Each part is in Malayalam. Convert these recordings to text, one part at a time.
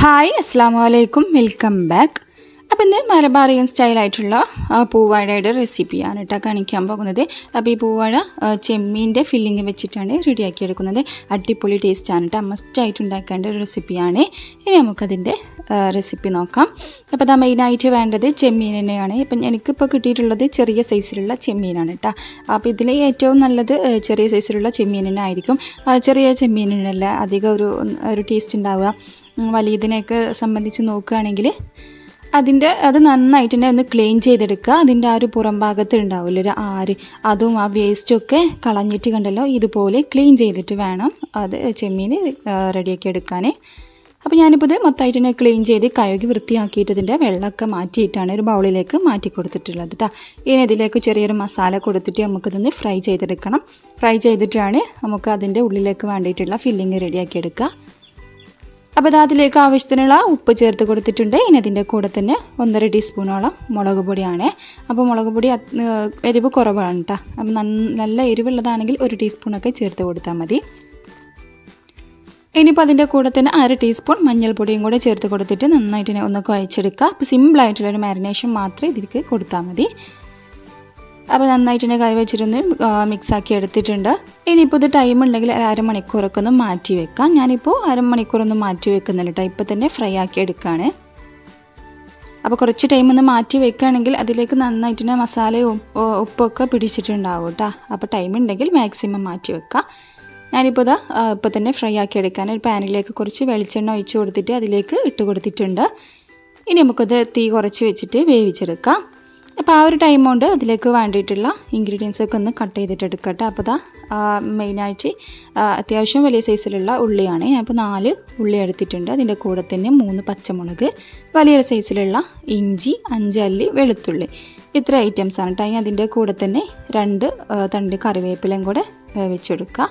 ഹായ് അസ്സാം വലൈക്കും, വെൽക്കം ബാക്ക്. അപ്പോൾ ഇന്ന് മലബാറിയൻ സ്റ്റൈലായിട്ടുള്ള പൂവാഴയുടെ റെസിപ്പിയാണ് കേട്ടോ കാണിക്കാൻ പോകുന്നത്. അപ്പോൾ ഈ പൂവാഴ ചെമ്മീൻ്റെ ഫില്ലിങ് വെച്ചിട്ടാണ് റെഡിയാക്കി എടുക്കുന്നത്. അടിപൊളി ടേസ്റ്റാണ് കേട്ടോ, മസ്റ്റായിട്ട് ഉണ്ടാക്കേണ്ട ഒരു റെസിപ്പിയാണ്. ഇനി നമുക്കതിൻ്റെ റെസിപ്പി നോക്കാം. അപ്പോൾ അത് മെയിനായിട്ട് വേണ്ടത് ചെമ്മീൻ തന്നെയാണ്. ഇപ്പം എനിക്കിപ്പോൾ കിട്ടിയിട്ടുള്ളത് ചെറിയ സൈസിലുള്ള ചെമ്മീനാണ് കേട്ടോ. അപ്പോൾ ഇതിൽ ഏറ്റവും നല്ലത് ചെറിയ സൈസിലുള്ള ചെമ്മീൻ തന്നെ ആയിരിക്കും. ചെറിയ ചെമ്മീനിനല്ല അധികം ഒരു ടേസ്റ്റ് ഉണ്ടാവുക. വലിയതിനെയൊക്കെ സംബന്ധിച്ച് നോക്കുകയാണെങ്കിൽ അത് നന്നായിട്ട് തന്നെ ഒന്ന് ക്ലീൻ ചെയ്തെടുക്കുക. അതിൻ്റെ ആ ഒരു പുറം ഭാഗത്ത് ഉണ്ടാവില്ല ഒരു ആര്, അതും ആ വേസ്റ്റൊക്കെ കളഞ്ഞിട്ട് കണ്ടല്ലോ ഇതുപോലെ ക്ലീൻ ചെയ്തിട്ട് വേണം അത് ചെമ്മീൻ റെഡിയാക്കി എടുക്കാൻ. അപ്പോൾ ഞാനിപ്പോൾ ഇത് മൊത്തമായിട്ട് തന്നെ ക്ലീൻ ചെയ്ത് കഴുകി വൃത്തിയാക്കിയിട്ട് ഇതിൻ്റെ വെള്ളമൊക്കെ മാറ്റിയിട്ടാണ് ഒരു ബൗളിലേക്ക് മാറ്റി കൊടുത്തിട്ടുള്ളത് കേട്ടോ. ഇനി ഇതിലേക്ക് ചെറിയൊരു മസാല കൊടുത്തിട്ട് നമുക്കിതൊന്ന് ഫ്രൈ ചെയ്തെടുക്കണം. ഫ്രൈ ചെയ്തിട്ടാണ് നമുക്ക് അതിൻ്റെ ഉള്ളിലേക്ക് വേണ്ടിയിട്ടുള്ള ഫില്ലിങ് റെഡിയാക്കി എടുക്കുക. അപ്പോൾ അതിലേക്ക് ആവശ്യത്തിനുള്ള ഉപ്പ് ചേർത്ത് കൊടുത്തിട്ടുണ്ട്. ഇനി അതിൻ്റെ കൂടെ തന്നെ 1.5 ടീസ്പൂണോളം മുളക് പൊടിയാണ്. അപ്പോൾ മുളക് പൊടി എരിവ് കുറവാണ് കേട്ടോ. അപ്പം നല്ല എരിവുള്ളതാണെങ്കിൽ 1 ടീസ്പൂണൊക്കെ ചേർത്ത് കൊടുത്താൽ മതി. ഇനിയിപ്പോൾ അതിൻ്റെ കൂടെ തന്നെ 1/2 ടീസ്പൂൺ മഞ്ഞൾപ്പൊടിയും കൂടെ ചേർത്ത് കൊടുത്തിട്ട് നന്നായിട്ട് ഒന്ന് കുഴച്ചെടുക്കുക. അപ്പോൾ സിമ്പിളായിട്ടുള്ളൊരു മാരിനേഷൻ മാത്രമേ ഇതിലേക്ക് കൊടുത്താൽ മതി. അപ്പോൾ നന്നായിട്ട് തന്നെ കറി വെച്ചിട്ടൊന്ന് മിക്സാക്കി എടുത്തിട്ടുണ്ട്. ഇനിയിപ്പോൾ ഇത് ടൈം ഉണ്ടെങ്കിൽ അരമണിക്കൂറൊക്കെ ഒന്ന് മാറ്റി വെക്കാം. ഞാനിപ്പോൾ അരമണിക്കൂറൊന്നും മാറ്റി വെക്കുന്നില്ല കേട്ടോ, ഇപ്പോൾ തന്നെ ഫ്രൈ ആക്കി എടുക്കുകയാണ്. അപ്പോൾ കുറച്ച് ടൈം ഒന്ന് മാറ്റി വെക്കുകയാണെങ്കിൽ അതിലേക്ക് നന്നായിട്ട് തന്നെ മസാലയും ഉപ്പൊക്കെ പിടിച്ചിട്ടുണ്ടാവും കേട്ടോ. അപ്പോൾ ടൈം ഉണ്ടെങ്കിൽ മാക്സിമം മാറ്റി വെക്കാം. ഞാനിപ്പോൾ ഇപ്പോൾ തന്നെ ഫ്രൈ ആക്കി എടുക്കാൻ ഒരു പാനിലേക്ക് കുറച്ച് വെളിച്ചെണ്ണ ഒഴിച്ച് കൊടുത്തിട്ട് അതിലേക്ക് ഇട്ട് കൊടുത്തിട്ടുണ്ട്. ഇനി നമുക്കത് തീ കുറച്ച് വെച്ചിട്ട് വേവിച്ചെടുക്കാം. അപ്പോൾ ആ ഒരു ടൈം കൊണ്ട് അതിലേക്ക് വേണ്ടിയിട്ടുള്ള ഇൻഗ്രീഡിയൻസൊക്കെ ഒന്ന് കട്ട് ചെയ്തിട്ട് എടുക്കട്ടെ. അപ്പോൾ മെയിനായിട്ട് അത്യാവശ്യം വലിയ സൈസിലുള്ള ഉള്ളിയാണ്. ഞാനിപ്പോൾ 4 ഉള്ളി എടുത്തിട്ടുണ്ട്. അതിൻ്റെ കൂടെ തന്നെ 3 പച്ചമുളക്, വലിയൊരു സൈസിലുള്ള ഇഞ്ചി, 5 അല്ലി വെളുത്തുള്ളി, ഇത്ര ഐറ്റംസാണ് കേട്ടോ. ഇനി അതിൻ്റെ കൂടെ തന്നെ 2 തണ്ട് കറിവേപ്പിലയും കൂടെ വേവിച്ചെടുക്കുക.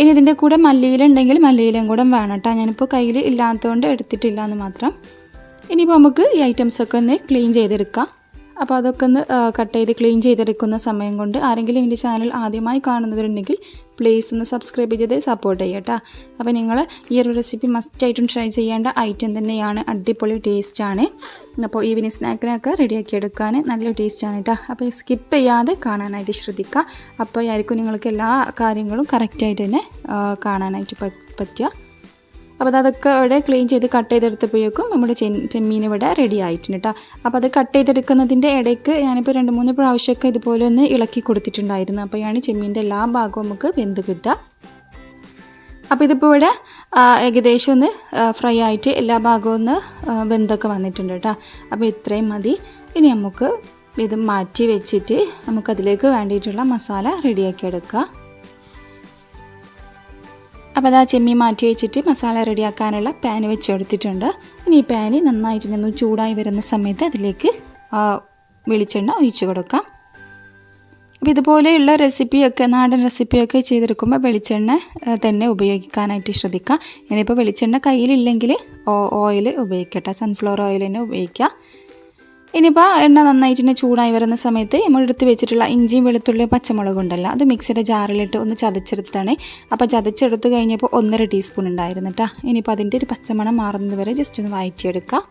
ഇനി ഇതിൻ്റെ കൂടെ മല്ലിയിലുണ്ടെങ്കിൽ മല്ലിയിലും കൂടെ വേണം കേട്ടോ. ഞാനിപ്പോൾ കയ്യിൽ ഇല്ലാത്തതുകൊണ്ട് എടുത്തിട്ടില്ല എന്ന് മാത്രം. ഇനിയിപ്പോൾ നമുക്ക് ഈ ഐറ്റംസൊക്കെ ഒന്ന് ക്ലീൻ ചെയ്തെടുക്കാം. അപ്പോൾ അതൊക്കെ ഒന്ന് കട്ട് ചെയ്ത് ക്ലീൻ ചെയ്തെടുക്കുന്ന സമയം കൊണ്ട് ആരെങ്കിലും എൻ്റെ ചാനൽ ആദ്യമായി കാണുന്നവരുണ്ടെങ്കിൽ പ്ലീസ് ഒന്ന് സബ്സ്ക്രൈബ് ചെയ്ത് സപ്പോർട്ട് ചെയ്യട്ടോ. അപ്പോൾ നിങ്ങൾ ഈ ഒരു റെസിപ്പി മസ്റ്റായിട്ടും ട്രൈ ചെയ്യേണ്ട ഐറ്റം തന്നെയാണ്. അടിപൊളി ടേസ്റ്റാണ്. അപ്പോൾ ഈവനിങ് സ്നാക്കിനൊക്കെ റെഡിയാക്കി എടുക്കാൻ നല്ല ടേസ്റ്റാണ് കേട്ടോ. അപ്പോൾ സ്കിപ്പ് ചെയ്യാതെ കാണാനായിട്ട് ശ്രദ്ധിക്കുക. അപ്പോൾ ആയിരിക്കും നിങ്ങൾക്ക് എല്ലാ കാര്യങ്ങളും കറക്റ്റായിട്ട് തന്നെ കാണാനായിട്ട് പറ്റുക. അപ്പോൾ അതൊക്കെ ഇവിടെ ക്ലീൻ ചെയ്ത് കട്ട് ചെയ്തെടുത്തപ്പോഴേക്കും നമ്മുടെ ചെമ്മീൻ ഇവിടെ റെഡി ആയിട്ടുണ്ട് കേട്ടോ. അപ്പോൾ അത് കട്ട് ചെയ്തെടുക്കുന്നതിൻ്റെ ഇടയ്ക്ക് ഞാനിപ്പോൾ 2-3 പ്രാവശ്യമൊക്കെ ഇതുപോലെ ഒന്ന് ഇളക്കി കൊടുത്തിട്ടുണ്ടായിരുന്നു. അപ്പോഴാണ് ചെമ്മീൻ്റെ എല്ലാ ഭാഗവും നമുക്ക് വെന്ത് കിട്ടുക. അപ്പോൾ ഇതിപ്പോൾ ഇവിടെ ഏകദേശം ഒന്ന് ഫ്രൈ ആയിട്ട് എല്ലാ ഭാഗവും ഒന്ന് വെന്തൊക്കെ വന്നിട്ടുണ്ട് കേട്ടോ. അപ്പോൾ ഇത്രയും മതി. ഇനി നമുക്ക് ഇത് മാറ്റി വെച്ചിട്ട് നമുക്കതിലേക്ക് വേണ്ടിയിട്ടുള്ള മസാല റെഡിയാക്കി എടുക്കുക. അപ്പോൾ ചെമ്മീൻ മാറ്റി വെച്ചിട്ട് മസാല റെഡിയാക്കാനുള്ള പാൻ വെച്ച് കൊടുത്തിട്ടുണ്ട്. ഇനി ഈ പാന് നന്നായിട്ട് ചൂടായി വരുന്ന സമയത്ത് അതിലേക്ക് വെളിച്ചെണ്ണ ഒഴിച്ച് കൊടുക്കാം. അപ്പോൾ ഇതുപോലെയുള്ള റെസിപ്പിയൊക്കെ നാടൻ റെസിപ്പിയൊക്കെ ചെയ്തെടുക്കുമ്പോൾ വെളിച്ചെണ്ണ തന്നെ ഉപയോഗിക്കാനായിട്ട് ശ്രദ്ധിക്കുക. ഇനിയിപ്പോൾ വെളിച്ചെണ്ണ കയ്യിലില്ലെങ്കിൽ ഓയിൽ ഉപയോഗിക്കട്ടെ, സൺഫ്ലവർ ഓയിൽ തന്നെ ഉപയോഗിക്കുക. ഇനിയിപ്പോൾ എണ്ണ നന്നായിട്ട് തന്നെ ചൂടായി വരുന്ന സമയത്ത് നമ്മളെടുത്ത് വെച്ചിട്ടുള്ള ഇഞ്ചിയും വെളുത്തുള്ളിയും പച്ചമുളകും ഉണ്ടല്ലോ, അത് മിക്സിയുടെ ജാറിലിട്ട് ഒന്ന് ചതച്ചെടുത്താണ്. അപ്പോൾ ചതച്ചെടുത്ത് കഴിഞ്ഞപ്പോൾ 1.5 ടീസ്പൂൺ ഉണ്ടായിരുന്നു കേട്ടോ. ഇനിയിപ്പോൾ അതിൻ്റെ ഒരു പച്ചമണം മാറുന്നത് വരെ ജസ്റ്റ് ഒന്ന് വഴറ്റിയെടുക്കാം.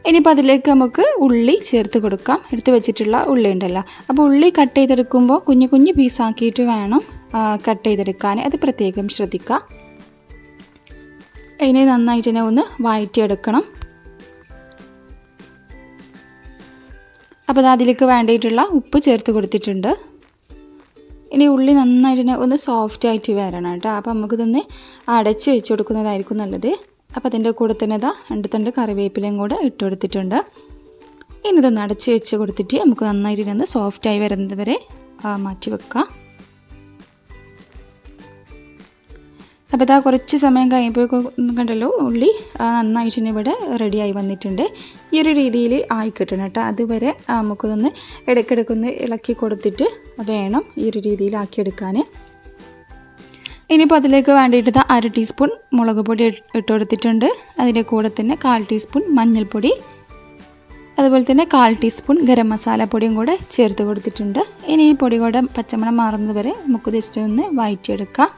ഇനിയിപ്പോൾ അതിലേക്ക് നമുക്ക് ഉള്ളി ചേർത്ത് കൊടുക്കാം. എടുത്ത് വെച്ചിട്ടുള്ള ഉള്ളി ഉണ്ടല്ലോ, അപ്പോൾ ഉള്ളി കട്ട് ചെയ്തെടുക്കുമ്പോൾ കുഞ്ഞു കുഞ്ഞു പീസാക്കിയിട്ട് വേണം കട്ട് ചെയ്തെടുക്കാൻ. അത് പ്രത്യേകം ശ്രദ്ധിക്കുക. ഇനി നന്നായിട്ട് തന്നെ ഒന്ന് വഴറ്റിയെടുക്കണം. അപ്പോൾ അതിലേക്ക് വേണ്ടിയിട്ടുള്ള ഉപ്പ് ചേർത്ത് കൊടുത്തിട്ടുണ്ട്. ഇനി ഉള്ളി നന്നായിട്ട് തന്നെ ഒന്ന് സോഫ്റ്റ് ആയിട്ട് വരണം കേട്ടോ. അപ്പോൾ നമുക്കിതൊന്ന് അടച്ച് വെച്ച് കൊടുക്കുന്നതായിരിക്കും നല്ലത്. അപ്പോൾ അതിൻ്റെ കൂടെ തന്നെ 2 തണ്ട് കറിവേപ്പിലയും കൂടെ ഇട്ട് കൊടുത്തിട്ടുണ്ട്. ഇനി ഇതൊന്ന് അടച്ച് വെച്ച് കൊടുത്തിട്ട് നമുക്ക് നന്നായിട്ട് ഒന്ന് സോഫ്റ്റായി വരുന്നത് വരെ മാറ്റി വെക്കാം. അപ്പോൾ കുറച്ച് സമയം കഴിയുമ്പോൾ കണ്ടല്ലോ ഉള്ളി നന്നായിട്ട് തന്നെ ഇവിടെ റെഡിയായി വന്നിട്ടുണ്ട്. ഈ ഒരു രീതിയിൽ ആയി കിട്ടണം കേട്ടോ. അതുവരെ നമുക്കൊന്ന് ഇടയ്ക്കിടയ്ക്കൊന്ന് ഇളക്കി കൊടുത്തിട്ട് വേണം ഈ ഒരു രീതിയിലാക്കിയെടുക്കാൻ. ഇനിയിപ്പോൾ അതിലേക്ക് വേണ്ടിയിട്ട് 1/2 ടീസ്പൂൺ മുളക് പൊടി ഇട്ട് കൊടുത്തിട്ടുണ്ട്. അതിൻ്റെ കൂടെ തന്നെ 1/4 ടീസ്പൂൺ മഞ്ഞൾപ്പൊടി, അതുപോലെ തന്നെ 1/4 ടീസ്പൂൺ ഗരം മസാല പൊടിയും കൂടെ ചേർത്ത് കൊടുത്തിട്ടുണ്ട്. ഇനി ഈ പൊടി കൂടെ പച്ചമണം മാറുന്നത് വരെ നമുക്ക് ജസ്റ്റ് ഒന്ന് വഴറ്റിയെടുക്കാം.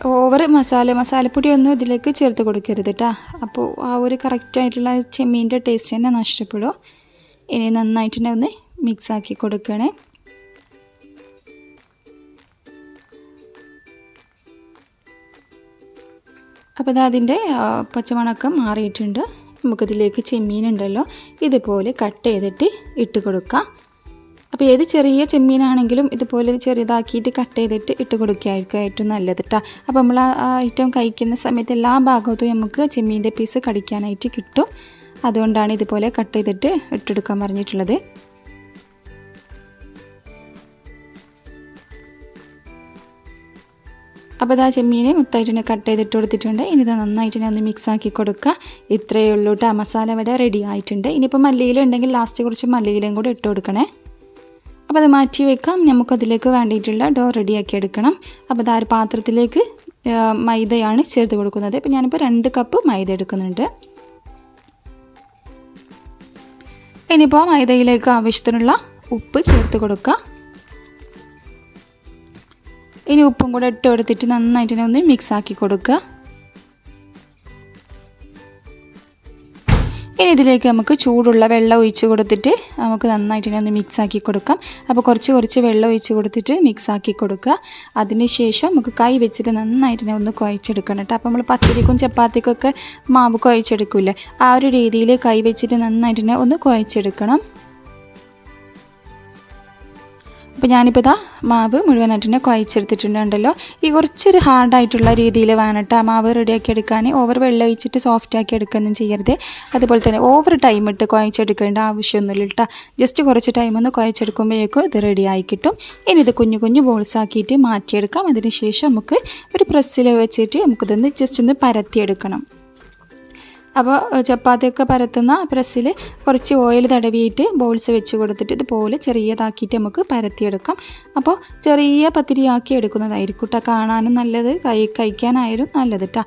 ഓവർ മസാലപ്പൊടിയൊന്നും ഇതിലേക്ക് ചേർത്ത് കൊടുക്കരുത് കേട്ടോ. അപ്പോൾ ആ ഒരു കറക്റ്റായിട്ടുള്ള ചെമ്മീൻ്റെ ടേസ്റ്റ് തന്നെ നഷ്ടപ്പെടും. ഇനി നന്നായിട്ട് തന്നെ ഒന്ന് മിക്സാക്കി കൊടുക്കണേ. അപ്പോൾ ഇത് അതിൻ്റെ പച്ചമണക്കം മാറിയിട്ടുണ്ട്. നമുക്കിതിലേക്ക് ചെമ്മീനുണ്ടല്ലോ ഇതുപോലെ കട്ട് ചെയ്തിട്ട് ഇട്ട് കൊടുക്കാം. അപ്പോൾ ഏത് ചെറിയ ചെമ്മീനാണെങ്കിലും ഇതുപോലെ ചെറുതാക്കിയിട്ട് കട്ട് ചെയ്തിട്ട് ഇട്ട് കൊടുക്കുകയായിരിക്കും ഏറ്റവും നല്ലത് കേട്ടോ. അപ്പോൾ നമ്മൾ ആ ഐറ്റം കഴിക്കുന്ന സമയത്ത് എല്ലാ ഭാഗത്തും നമുക്ക് ചെമ്മീൻ്റെ പീസ് കടിക്കാനായിട്ട് കിട്ടും. അതുകൊണ്ടാണ് ഇതുപോലെ കട്ട് ചെയ്തിട്ട് ഇട്ടെടുക്കാൻ പറഞ്ഞിട്ടുള്ളത്. അപ്പോൾ ഇതാ ചെമ്മീൻ മൊത്തമായിട്ട് കട്ട് ചെയ്തിട്ട് കൊടുത്തിട്ടുണ്ട്. ഇനി ഇത് നന്നായിട്ട് ഒന്ന് മിക്സാക്കി കൊടുക്കുക. ഇത്രയേ ഉള്ളൂ കേട്ടോ. മസാല ഇവിടെ റെഡി ആയിട്ടുണ്ട്. ഇനിയിപ്പോൾ മല്ലിയില ഉണ്ടെങ്കിൽ ലാസ്റ്റ് കുറച്ച് മല്ലിയിലയും കൂടി ഇട്ട് കൊടുക്കണേ. അപ്പോൾ അത് മാറ്റി വെക്കാം. നമുക്കതിലേക്ക് വേണ്ടിയിട്ടുള്ള ഡോ റെഡിയാക്കി എടുക്കണം. അപ്പോൾ ഇതാ ഒരു പാത്രത്തിലേക്ക് മൈദയാണ് ചേർത്ത് കൊടുക്കുന്നത്. അപ്പോൾ ഞാനിപ്പോൾ 2 കപ്പ് മൈദ എടുക്കുന്നുണ്ട്. ഇനിയിപ്പോൾ മൈദയിലേക്ക് ആവശ്യത്തിനുള്ള ഉപ്പ് ചേർത്ത് കൊടുക്കുക. ഇനി ഉപ്പും കൂടെ ഇട്ട് കൊടുത്തിട്ട് നന്നായിട്ട് ഒന്ന് മിക്സാക്കി കൊടുക്കുക. ഇനി ഇതിലേക്ക് നമുക്ക് ചൂടുള്ള വെള്ളം ഒഴിച്ച് കൊടുത്തിട്ട് നമുക്ക് നന്നായിട്ട് ഒന്ന് മിക്സാക്കി കൊടുക്കാം. അപ്പോൾ കുറച്ച് വെള്ളം ഒഴിച്ച് കൊടുത്തിട്ട് മിക്സാക്കി കൊടുക്കുക. അതിന് ശേഷം നമുക്ക് കൈ വെച്ചിട്ട് നന്നായിട്ട് ഒന്ന് കുഴച്ചെടുക്കണം കേട്ടോ. അപ്പോൾ നമ്മൾ പത്തിരിക്കും ചപ്പാത്തിക്കൊക്കെ മാവ് കുഴച്ചെടുക്കില്ലേ, ആ ഒരു രീതിയിൽ കൈ വെച്ചിട്ട് നന്നായിട്ട് ഒന്ന് കുഴച്ചെടുക്കണം. അപ്പോൾ ഞാനിപ്പോൾ ഇതാ മാവ് മുഴുവനായിട്ട് കുഴച്ചെടുത്തിട്ടുണ്ടല്ലോ. ഈ കുറച്ചൊരു ഹാർഡായിട്ടുള്ള രീതിയിൽ വേണം കേട്ടോ മാവ് റെഡിയാക്കി എടുക്കാൻ. ഓവർ വെള്ളം ഒഴിച്ചിട്ട് സോഫ്റ്റാക്കി എടുക്കുകയൊന്നും ചെയ്യരുത്. അതുപോലെ തന്നെ ഓവർ ടൈം ഇട്ട് കുഴച്ചെടുക്കേണ്ട ആവശ്യമൊന്നുമില്ല കേട്ടോ. ജസ്റ്റ് കുറച്ച് ടൈം ഒന്ന് കുഴച്ചെടുക്കുമ്പോഴേക്കും ഇത് റെഡിയായി കിട്ടും. ഇനി ഇത് കുഞ്ഞു ബോൾസാക്കിയിട്ട് മാറ്റിയെടുക്കാം. അതിന് ശേഷം നമുക്ക് ഒരു പ്രസ്സിൽ വെച്ചിട്ട് നമുക്കിതൊന്ന് ജസ്റ്റ് ഒന്ന് പരത്തിയെടുക്കണം. അപ്പോൾ ചപ്പാത്തിയൊക്കെ പരത്തുന്ന പ്രസ്സിൽ കുറച്ച് ഓയിൽ തടവിയിട്ട് ബോൾസ് വെച്ച് കൊടുത്തിട്ട് ഇതുപോലെ ചെറിയതാക്കിയിട്ട് നമുക്ക് പരത്തിയെടുക്കാം. അപ്പോൾ ചെറിയ പത്തിരിയാക്കി എടുക്കുന്നതായിരിക്കും കേട്ടോ കാണാനും നല്ലത്, കഴിക്കാനായാലും നല്ലത് കേട്ടോ.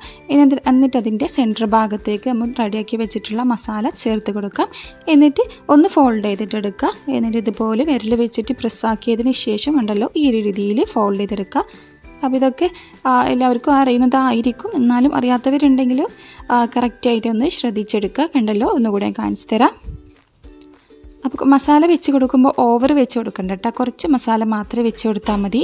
എന്നിട്ട് അതിൻ്റെ സെൻറ്റർ ഭാഗത്തേക്ക് നമ്മൾ റെഡിയാക്കി വെച്ചിട്ടുള്ള മസാല ചേർത്ത് കൊടുക്കാം. എന്നിട്ട് ഒന്ന് ഫോൾഡ് ചെയ്തിട്ടെടുക്കുക. എന്നിട്ട് ഇതുപോലെ വിരൽ വെച്ചിട്ട് പ്രസ്സാക്കിയതിന് ശേഷം ഉണ്ടല്ലോ ഈ രീതിയിൽ ഫോൾഡ് ചെയ്തെടുക്കുക. അപ്പോൾ ഇതൊക്കെ എല്ലാവർക്കും അറിയുന്നതായിരിക്കും. എന്നാലും അറിയാത്തവരുണ്ടെങ്കിലും കറക്റ്റായിട്ടൊന്ന് ശ്രദ്ധിച്ചെടുക്കുക. കണ്ടല്ലോ, ഒന്നുകൂടെ കാണിച്ചു തരാം. അപ്പോൾ മസാല വെച്ച് കൊടുക്കുമ്പോൾ ഓവർ വെച്ച് കൊടുക്കണ്ട കേട്ടോ. കുറച്ച് മസാല മാത്രമേ വെച്ച് കൊടുത്താൽ മതി.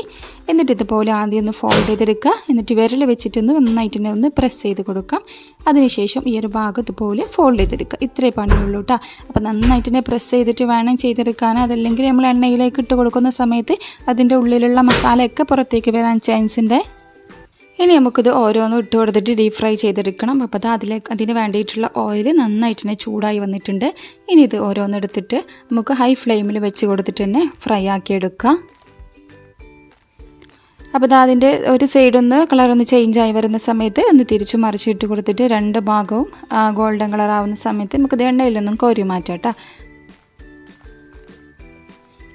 എന്നിട്ട് ഇതുപോലെ ആദ്യം ഒന്ന് ഫോൾഡ് ചെയ്തെടുക്കുക. എന്നിട്ട് വിരൽ വെച്ചിട്ടൊന്ന് നന്നായിട്ട് ഒന്ന് പ്രസ് ചെയ്ത് കൊടുക്കാം. അതിനുശേഷം ഈ ഒരു ഭാഗം ഇതുപോലെ ഫോൾഡ് ചെയ്തെടുക്കുക. ഇത്രേ പണിയുള്ളൂ കേട്ടോ. അപ്പോൾ നന്നായിട്ട് പ്രസ് ചെയ്തിട്ട് വേണം ചെയ്തെടുക്കാൻ. അതല്ലെങ്കിൽ നമ്മൾ എണ്ണയിലേക്ക് ഇട്ട് കൊടുക്കുന്ന സമയത്ത് അതിൻ്റെ ഉള്ളിലുള്ള മസാലയൊക്കെ പുറത്തേക്ക് വരാൻ ചാൻസ് ഉണ്ട്. ഇനി നമുക്കിത് ഓരോന്നും ഇട്ട് കൊടുത്തിട്ട് ഡീപ് ഫ്രൈ ചെയ്തെടുക്കണം. അപ്പോൾ അത് അതിന് വേണ്ടിയിട്ടുള്ള ഓയിൽ നന്നായിട്ട് ചൂടായി വന്നിട്ടുണ്ട്. ഇനി ഇത് ഓരോന്നെടുത്തിട്ട് നമുക്ക് ഹൈ ഫ്ലെയിമിൽ വെച്ച് കൊടുത്തിട്ട് തന്നെ ഫ്രൈ ആക്കി എടുക്കാം. അപ്പോൾ അതിൻ്റെ ഒരു സൈഡൊന്ന് കളറൊന്ന് ചേഞ്ചായി വരുന്ന സമയത്ത് ഒന്ന് തിരിച്ചു മറിച്ചിട്ട് കൊടുത്തിട്ട് 2 ഭാഗവും ഗോൾഡൻ കളർ ആവുന്ന സമയത്ത് നമുക്കിത് എണ്ണയിലൊന്നും കോരി മാറ്റാം കേട്ടോ.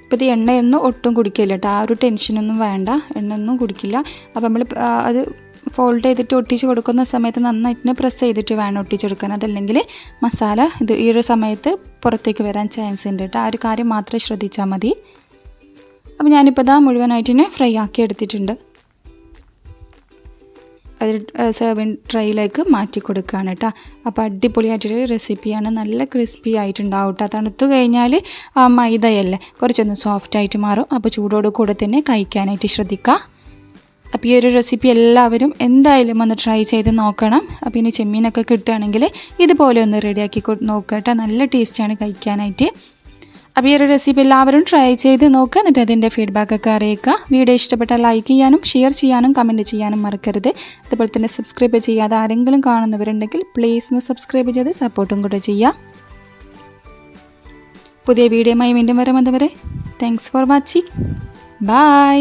ഇപ്പോൾ ഇത് എണ്ണയൊന്നും ഒട്ടും കുടിക്കില്ല കേട്ടോ. ആ ഒരു ടെൻഷനൊന്നും വേണ്ട, എണ്ണയൊന്നും കുടിക്കില്ല. അപ്പോൾ നമ്മൾ അത് ഫോൾഡ് ചെയ്തിട്ട് ഒട്ടിച്ച് കൊടുക്കുന്ന സമയത്ത് നന്നായിട്ട് പ്രസ് ചെയ്തിട്ട് വേണം ഒട്ടിച്ചെടുക്കാൻ. അതല്ലെങ്കിൽ മസാല ഈ ഒരു സമയത്ത് പുറത്തേക്ക് വരാൻ ചാൻസ് ഉണ്ട് കേട്ടോ. ആ ഒരു കാര്യം മാത്രമേ ശ്രദ്ധിച്ചാൽ മതി. അപ്പോൾ ഞാനിപ്പോൾ ഇതാ മുഴുവനായിട്ട് ഫ്രൈ ആക്കി എടുത്തിട്ടുണ്ട്. അത് സെർവിങ് ട്രേയിലേക്ക് മാറ്റി കൊടുക്കുകയാണ് കേട്ടോ. അപ്പോൾ അടിപൊളിയായിട്ടൊരു റെസിപ്പിയാണ്. നല്ല ക്രിസ്പി ആയിട്ടുണ്ടാവും കേട്ടോ. തണുത്തു കഴിഞ്ഞാൽ മൈദയല്ലേ കുറച്ചൊന്ന് സോഫ്റ്റായിട്ട് മാറും. അപ്പോൾ ചൂടോട് കൂടെ തന്നെ കഴിക്കാനായിട്ട് ശ്രദ്ധിക്കുക. അപ്പോൾ ഈ ഒരു റെസിപ്പി എല്ലാവരും എന്തായാലും ഒന്ന് ട്രൈ ചെയ്ത് നോക്കണം. അപ്പോൾ ഇനി ചെമ്മീനൊക്കെ കിട്ടുകയാണെങ്കിൽ ഇതുപോലെ ഒന്ന് റെഡിയാക്കി നോക്കുക കേട്ടോ. നല്ല ടേസ്റ്റാണ് കഴിക്കാനായിട്ട്. അപ്പോൾ ഈ ഒരു റെസിപ്പി എല്ലാവരും ട്രൈ ചെയ്ത് നോക്കുക. എന്നിട്ട് അതിൻ്റെ ഫീഡ്ബാക്കൊക്കെ അറിയിക്കുക. വീഡിയോ ഇഷ്ടപ്പെട്ടാൽ ലൈക്ക് ചെയ്യാനും ഷെയർ ചെയ്യാനും കമൻറ്റ് ചെയ്യാനും മറക്കരുത്. അതുപോലെ തന്നെ സബ്സ്ക്രൈബ് ചെയ്യാതെ ആരെങ്കിലും കാണുന്നവരുണ്ടെങ്കിൽ പ്ലീസ് ഒന്ന് സബ്സ്ക്രൈബ് ചെയ്ത് സപ്പോർട്ടും കൂടെ ചെയ്യുക. പുതിയ വീഡിയോയുമായി വീണ്ടും വരെ താങ്ക്സ് ഫോർ വാച്ചിങ്. ബൈ.